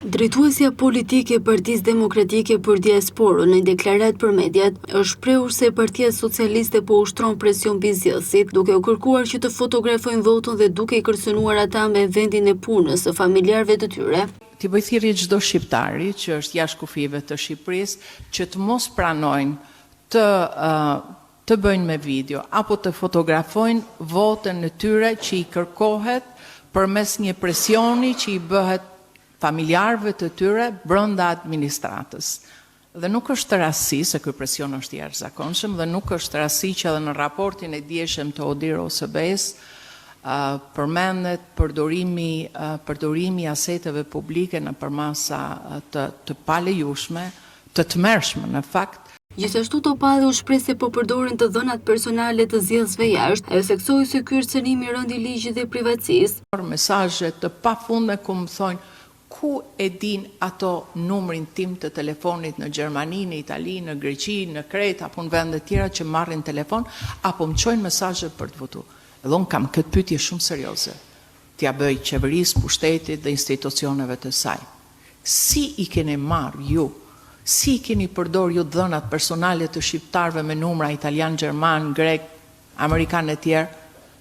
Drejtuesja politike e Partisë Demokratike për Diasporën në deklaratë për mediat është shprehur se Partia Socialiste po ushtron presion mbi zgjedhësit, duke u kërkuar që të fotografojnë votën dhe duke i kërcënuar ata me vendin e punës së familjarëve të tyre. Ti bëj thirrje çdo shqiptari që është jashtë kufive të Shqipërisë që të mos pranojnë të bëjnë me video apo të fotografojnë votën e tyre që i kërkohet përmes një presioni që i bëhet familjarëve të tyre brenda administratës. Dhe nuk është rasti se ky presion është i jashtëzakonshëm dhe nuk është rasti që edhe në raportin e dieshëm të Odir OSB-s përmendet përdorimi i aseteve publike në përmasa të palejueshme, të tmerrshme në fakt. Gjithashtu Topalli u shpreh se po përdoren të dhënat personale të zgjedhësve jashtë. Ajo theksoi se ky kërcënim i rëndi ligjit dhe privatësisë. Mesazhe të pafundme ku më thonë ku e din ato numrin tim të telefonit në Gjermani, në Itali, në Greqi, në Kretë apo në vende tjera që marrin telefon apo më çojnë mesazhe për të votuar. Edhe unë kam këtë pyetje shumë serioze. T'ia bëj qeverisë, pushtetit dhe institucioneve të saj. Si i keni marrë ju? Si keni përdor ju dhënat personale të shqiptarëve me numra italian, gjerman, grek, amerikan e tjerë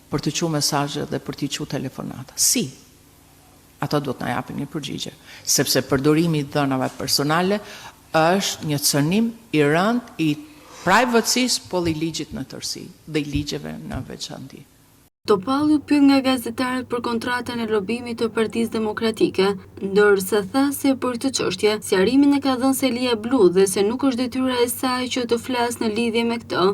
për të quajtur mesazhe dhe për të quajtur telefonata? Si? Ato duhet na japin një përgjigje, sepse përdorimi i dhënave personale është një cënim i rënd i privatësisë po dhe i ligjit në tërësi dhe i ligjeve në veçantë. Topalli u pyet nga gazetarët për kontratën e lobimit të Partisë Demokratike, ndërsa tha se për këtë çështje sqarimin e ka dhënë Selia Blu dhe se nuk është detyra e saj që të flasë në lidhje me këtë.